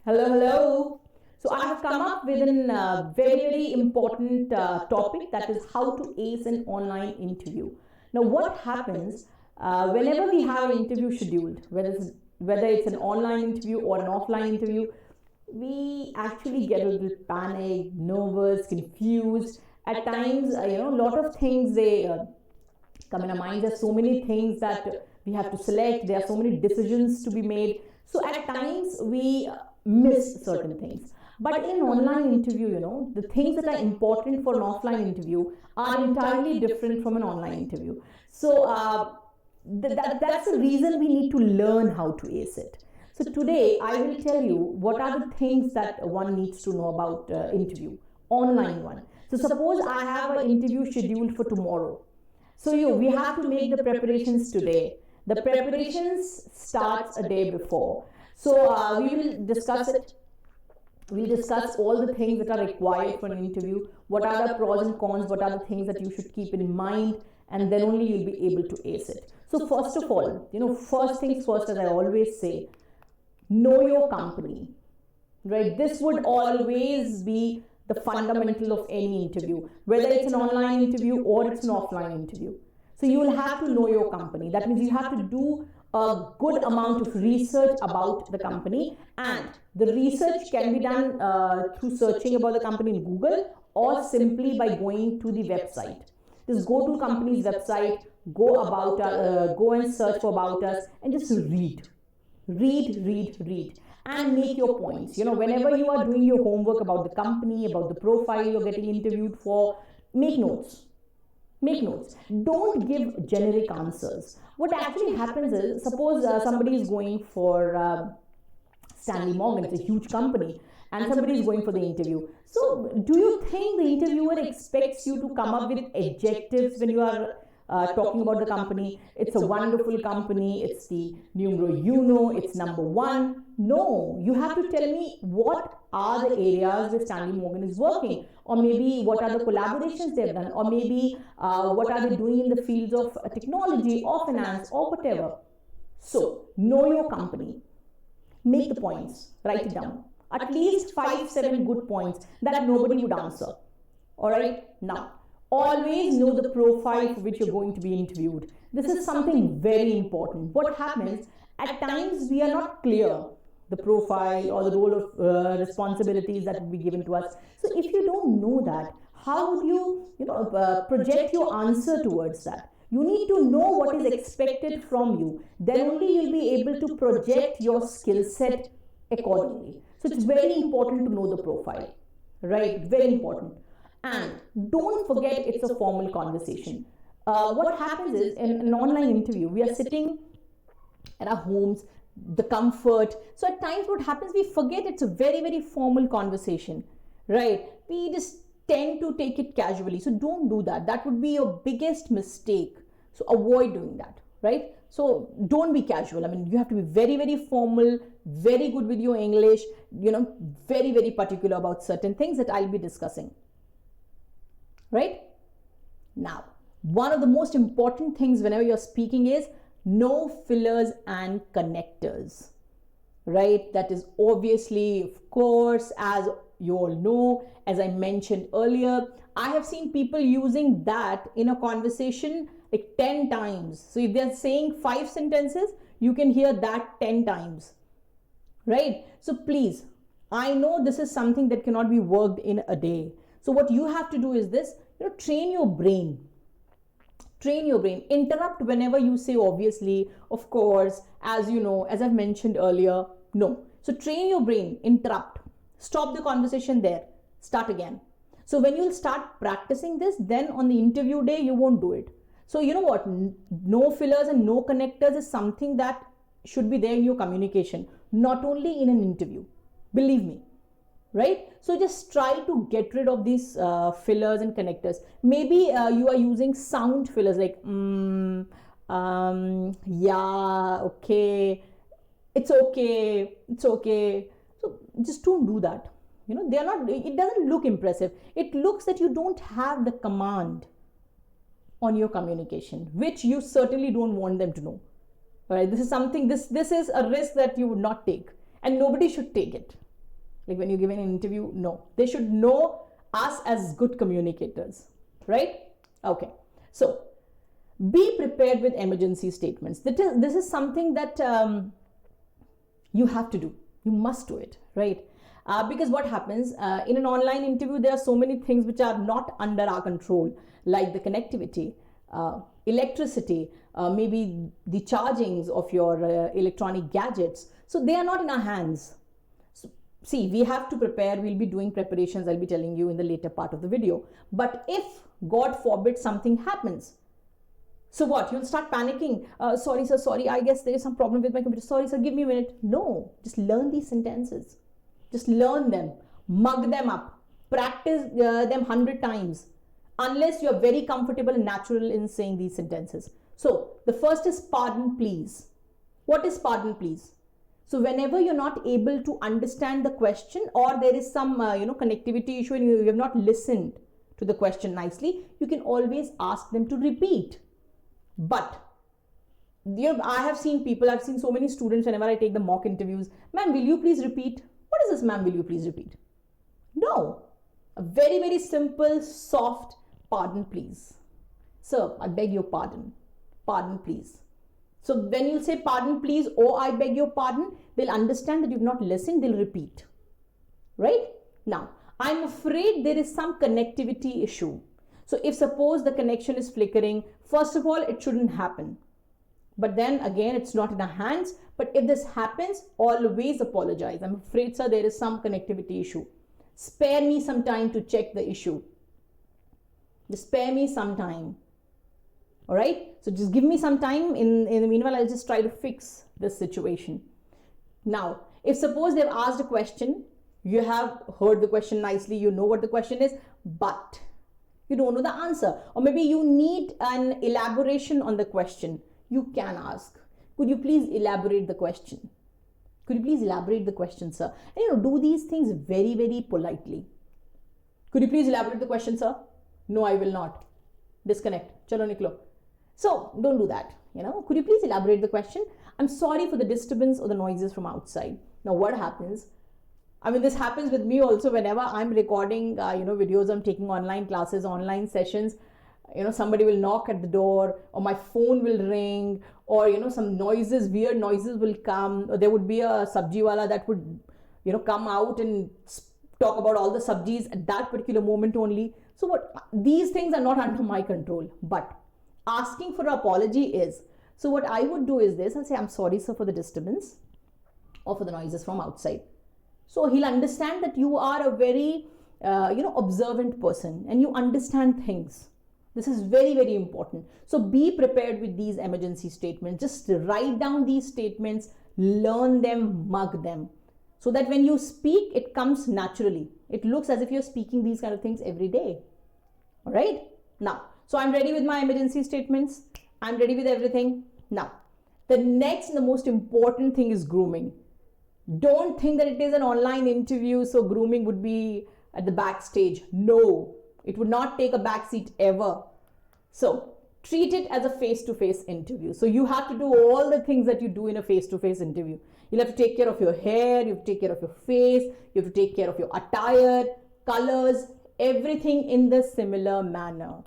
Hello, hello. So I have come up with a very important topic, that is how to ace an online interview. Now, what happens whenever we have an interview scheduled, whether it's an online interview or an offline interview, we actually get a little panicked, nervous, confused. At times, a lot of things they come in our minds. There's so many things that we have to select. There are so many decisions to be made. So at times we miss certain things. But in an online interview, the things that are important for an offline interview are entirely different from an online interview. So that's the reason we need to learn how to ace it. So today I will tell you what are the things that one needs to know about interview, online one. So suppose I have an interview scheduled for tomorrow. So we have to make the preparations today. The preparations starts a day before. So we will discuss it. We'll discuss all the things that are required for an interview. What are the pros and cons? What are the things that you should keep in mind? And then only you'll be able to ace it. So first of all, first things first, as I always say, know your company. Right? This would always be the fundamental of any interview, whether it's an online interview or it's an offline interview. So you will have to know your company. That means you have to do a good amount of research about the company, and the research can be done through searching about the company in Google or simply by going to the website. Just go to company's website, go and search for about us, and just read and make your points. Whenever you are doing your homework about the company, about the profile you're getting interviewed for, make notes. Don't give generic answers. What actually happens is, suppose somebody is going for Stanley Morgan, it's a huge company, and somebody is going for the interview. So do you think the interviewer expects you to come up with adjectives when you are talking about the company? It's a wonderful company, it's the numero uno, it's number one. No, you have to tell me what are the areas where Stanley Morgan is working, or maybe what are the collaborations they've done, or maybe what are they doing in the fields of technology or finance or whatever. So know your company, make the points, write it down. At least 5-7 good points that nobody would answer. Alright, now always know the profile for which you're going to be interviewed. This is something very important. What happens, at times we are not clear the profile or the role of responsibilities that will be given to us. So if you don't know that, how would you project your answer towards that? You need to know what is expected from you. Then only you'll be able to project your skill set accordingly. So it's very important to know the profile, right? Very important. And don't forget, it's a formal conversation. What happens is, in an online interview, we are sitting at our homes, the comfort. So at times what happens, we forget it's a very formal conversation, right? We just tend to take it casually. So don't do that. That would be your biggest mistake. So avoid doing that, right? So don't be casual. I mean, you have to be very formal, very good with your English, very particular about certain things that I'll be discussing. Right? Now, one of the most important things whenever you're speaking is no fillers and connectors. Right? That is obviously, of course, as you all know, as I mentioned earlier, I have seen people using that in a conversation like 10 times. So if they're saying 5 sentences, you can hear that 10 times. Right? So please, I know this is something that cannot be worked in a day. So what you have to do is this, train your brain. Interrupt whenever you say obviously, of course, as you know, as I've mentioned earlier. No. So train your brain, interrupt. Stop the conversation there. Start again. So when you'll start practicing this, then on the interview day, you won't do it. So you know what? No fillers and no connectors is something that should be there in your communication, not only in an interview. Believe me. Right? So just try to get rid of these fillers and connectors. Maybe you are using sound fillers like yeah, okay, it's okay. So just don't do that. They are not. It doesn't look impressive. It looks that you don't have the command on your communication, which you certainly don't want them to know. All right, this is something. This is a risk that you would not take, and nobody should take it. Like when you're giving an interview, no. They should know us as good communicators, right? Okay. So be prepared with emergency statements. This is something that you have to do. You must do it, right? Because what happens in an online interview, there are so many things which are not under our control, like the connectivity, electricity, maybe the chargings of your electronic gadgets. So they are not in our hands. So, see, we have to prepare. We'll be doing preparations. I'll be telling you in the later part of the video. But if, God forbid, something happens, so what? You'll start panicking. Sorry, sir, sorry. I guess there is some problem with my computer. Sorry, sir, give me a minute. No, just learn these sentences. Just learn them. Mug them up. Practice them 100 times. Unless you're very comfortable and natural in saying these sentences. So, the first is pardon, please. What is pardon, please? So, whenever you're not able to understand the question, or there is some, connectivity issue and you have not listened to the question nicely, you can always ask them to repeat. But I have seen people, I've seen so many students whenever I take the mock interviews, ma'am, will you please repeat? What is this, ma'am, will you please repeat? No. A very, very simple, soft pardon, please. Sir, I beg your pardon. Pardon, please. So when you say pardon, please, or I beg your pardon, they'll understand that you've not listened, they'll repeat. Right? Now, I'm afraid there is some connectivity issue. So if suppose the connection is flickering, first of all, it shouldn't happen. But then again, it's not in our hands. But if this happens, always apologize. I'm afraid, sir, there is some connectivity issue. Spare me some time to check the issue. Just spare me some time. All right. So just give me some time. In the meanwhile, I'll just try to fix this situation. Now, if suppose they've asked a question, you have heard the question nicely, you know what the question is, but you don't know the answer, or maybe you need an elaboration on the question, you can ask, could you please elaborate the question? Could you please elaborate the question, sir? And do these things very, very politely. Could you please elaborate the question, sir? No, I will not. Disconnect. Chalo niklo. So don't do that. Could you please elaborate the question? I'm sorry for the disturbance or the noises from outside. Now what happens? I mean, this happens with me also whenever I'm recording, videos, I'm taking online classes, online sessions. Somebody will knock at the door, or my phone will ring, or, some noises, weird noises will come, or there would be a sabji wala that would, come out and talk about all the sabjis at that particular moment only. So these things are not under my control, but asking for an apology is. So what I would do is this, I'll say, I'm sorry, sir, for the disturbance or for the noises from outside. So he'll understand that you are a very, observant person and you understand things. This is very, very important. So be prepared with these emergency statements. Just write down these statements, learn them, mug them, so that when you speak, it comes naturally. It looks as if you're speaking these kind of things every day. All right. Now, so I'm ready with my emergency statements. I'm ready with everything. Now, the next and the most important thing is grooming. Don't think that it is an online interview, so grooming would be at the backstage. No, it would not take a backseat ever. So treat it as a face-to-face interview. So you have to do all the things that you do in a face-to-face interview. You'll have to take care of your hair, you have to take care of your face, you have to take care of your attire, colors, everything in the similar manner,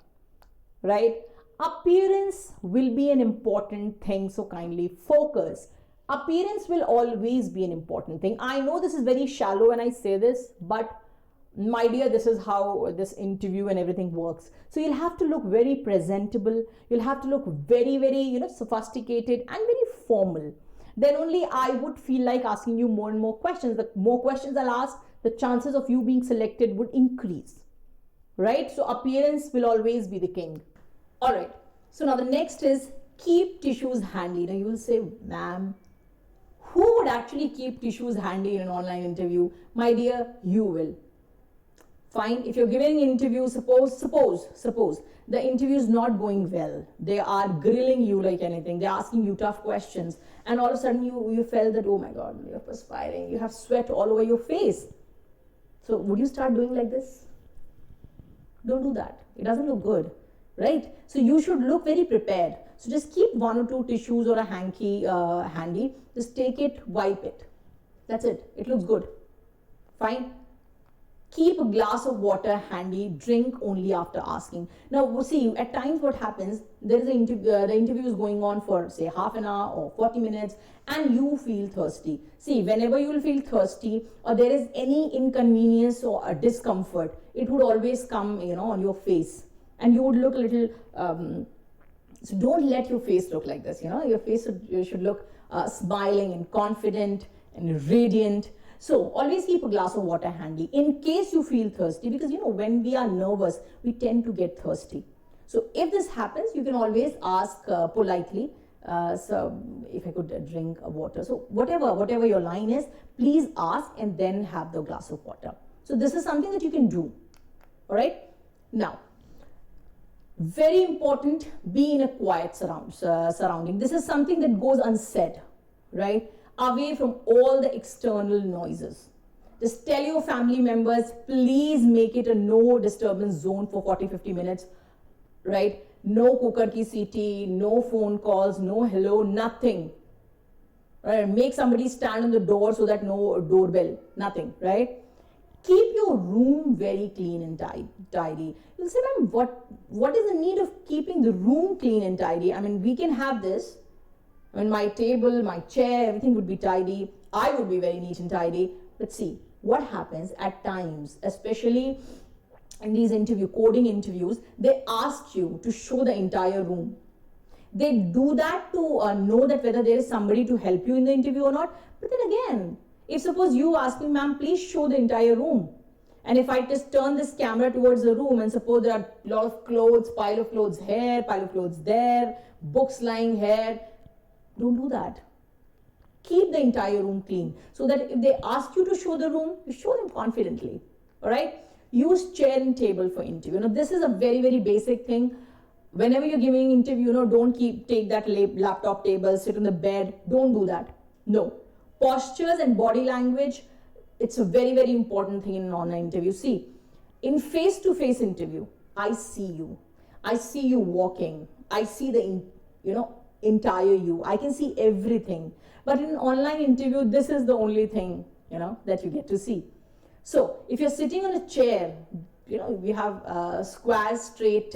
right? Appearance will be an important thing, so kindly focus. Appearance will always be an important thing. I know this is very shallow when I say this, but my dear, this is how this interview and everything works. So you'll have to look very presentable. You'll have to look very, very, sophisticated and very formal. Then only I would feel like asking you more and more questions. The more questions I'll ask, the chances of you being selected would increase, right? So appearance will always be the king. All right. So now the next is keep tissues handy. Now you will say, ma'am, who would actually keep tissues handy in an online interview? My dear, you will. Fine. If you're giving an interview, suppose the interview is not going well. They are grilling you like anything. They're asking you tough questions. And all of a sudden you felt that, oh my God, you're perspiring. You have sweat all over your face. So would you start doing like this? Don't do that. It doesn't look good, right? So you should look very prepared. So just keep one or two tissues or a hanky handy. Just take it, wipe it. That's it. It looks good. Fine. Keep a glass of water handy, drink only after asking. Now, see, at times what happens, there is the interview is going on for say half an hour or 40 minutes and you feel thirsty. See, whenever you will feel thirsty or there is any inconvenience or a discomfort, it would always come, on your face and you would look a little, so don't let your face look like this, your face should look smiling and confident and radiant. So always keep a glass of water handy in case you feel thirsty, because when we are nervous, we tend to get thirsty. So if this happens, you can always ask politely, so if I could drink water. So whatever your line is, please ask and then have the glass of water. So this is something that you can do. All right. Now, very important, be in a quiet surrounding. This is something that goes unsaid, right? Away from all the external noises. Just tell your family members, please make it a no disturbance zone for 40-50 minutes, right? No cooker ki seeti, no phone calls, no hello, nothing. Right? Make somebody stand on the door so that no doorbell, nothing, right? Keep your room very clean and tidy. You'll say, ma'am, what is the need of keeping the room clean and tidy? I mean, we can have this. I mean, my table, my chair, everything would be tidy. I would be very neat and tidy. But see, what happens at times, especially in these coding interviews, they ask you to show the entire room. They do that to know that whether there is somebody to help you in the interview or not. But then again, if suppose you ask me, ma'am, please show the entire room. And if I just turn this camera towards the room and suppose there are a lot of clothes, pile of clothes here, pile of clothes there, books lying here, don't do that. Keep the entire room clean so that if they ask you to show the room, you show them confidently. All right? Use chair and table for interview. Now, this is a very, very basic thing. Whenever you're giving interview, don't take that laptop table, sit on the bed. Don't do that. No. Postures and body language, it's a very, very important thing in an online interview. See, in face-to-face interview, I see you. I see you walking. I see the, entire you. I can see everything. But in an online interview, this is the only thing, that you get to see. So if you're sitting on a chair, we have square, straight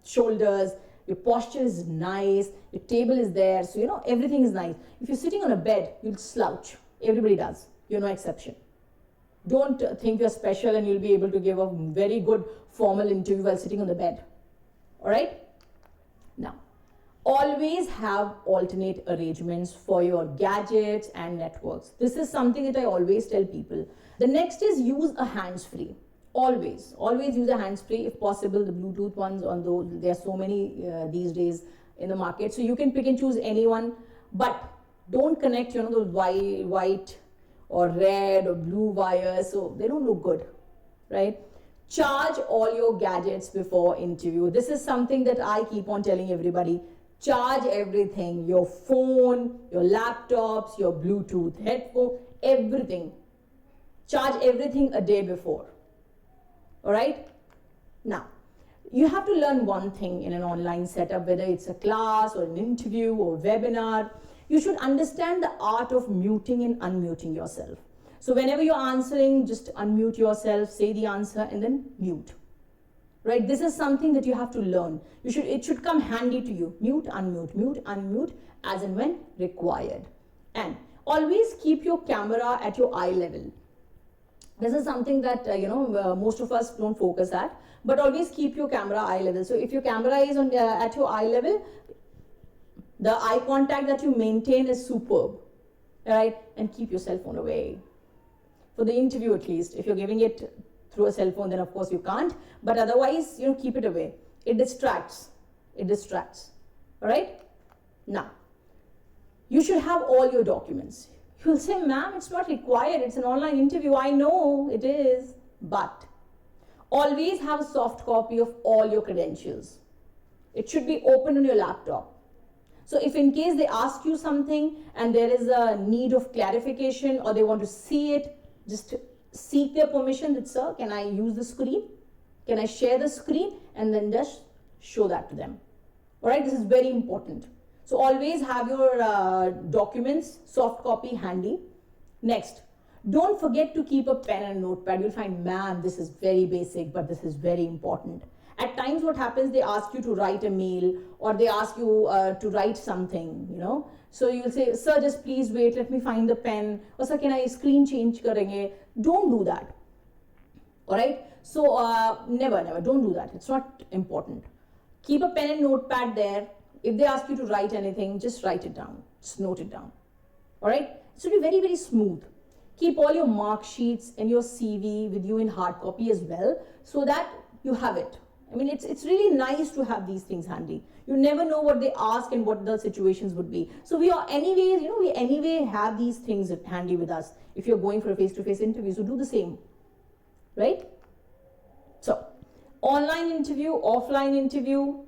shoulders, your posture is nice, your table is there, so everything is nice. If you're sitting on a bed, you'll slouch. Everybody does. You're no exception. Don't think you're special and you'll be able to give a very good formal interview while sitting on the bed. All right? Now, always have alternate arrangements for your gadgets and networks. This is something that I always tell people. The next is use a hands-free. Always use a hands-free, if possible, the Bluetooth ones, although there are so many these days in the market. So you can pick and choose any one, but don't connect, those white or red or blue wires, so they don't look good, right? Charge all your gadgets before interview. This is something that I keep on telling everybody. Charge everything, your phone, your laptops, your Bluetooth headphone, everything. Charge everything a day before. All right? Now, you have to learn one thing in an online setup, whether it's a class or an interview or webinar. You should understand the art of muting and unmuting yourself. So whenever you're answering, just unmute yourself, say the answer, and then mute. Right? This is something that you have to learn. It should come handy to you. Mute, unmute, as and when required. And always keep your camera at your eye level. This is something that, most of us don't focus at, but always keep your camera eye level. So if your camera is at your eye level, the eye contact that you maintain is superb, right? And keep your cell phone away. For the interview at least. If you're giving it through a cell phone, then of course you can't, but otherwise, keep it away. It distracts. All right? Now, you should have all your documents. You'll say, ma'am, it's not required. It's an online interview. I know it is. But always have a soft copy of all your credentials. It should be open on your laptop. So if in case they ask you something and there is a need of clarification or they want to see it, just seek their permission that, sir, can I use the screen? Can I share the screen? And then just show that to them. All right, this is very important. So always have your documents, soft copy handy. Next, Don't forget to keep a pen and a notepad. You'll find, man, this is very basic, but this is very important. At times what happens, they ask you to write a mail, or they ask you to write something, So you'll say, sir, just please wait, let me find the pen. Or sir, can I screen change karenge? Don't do that. Alright? So never, don't do that. It's not important. Keep a pen and notepad there. If they ask you to write anything, just write it down. Just note it down. Alright? It should be very, very smooth. Keep all your mark sheets and your CV with you in hard copy as well, so that you have it. I mean, it's really nice to have these things handy. You never know what they ask and what the situations would be. So we anyway have these things handy with us if you're going for a face-to-face interview. So do the same, right? So online interview, offline interview,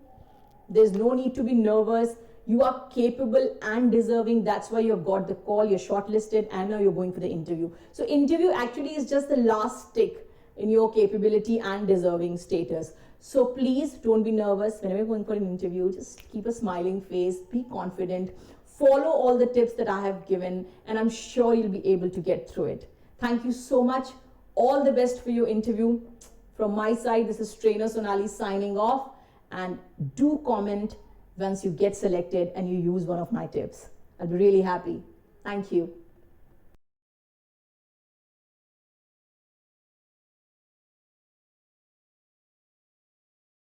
there's no need to be nervous. You are capable and deserving. That's why you've got the call, you're shortlisted, and now you're going for the interview. So interview actually is just the last tick in your capability and deserving status. So please don't be nervous whenever you're going for an interview. Just keep a smiling face, be confident, follow all the tips that I have given, and I'm sure you'll be able to get through it. Thank you so much. All the best for your interview. From my side, this is Trainer Sonali signing off, and do comment once you get selected and you use one of my tips. I'll be really happy. Thank you.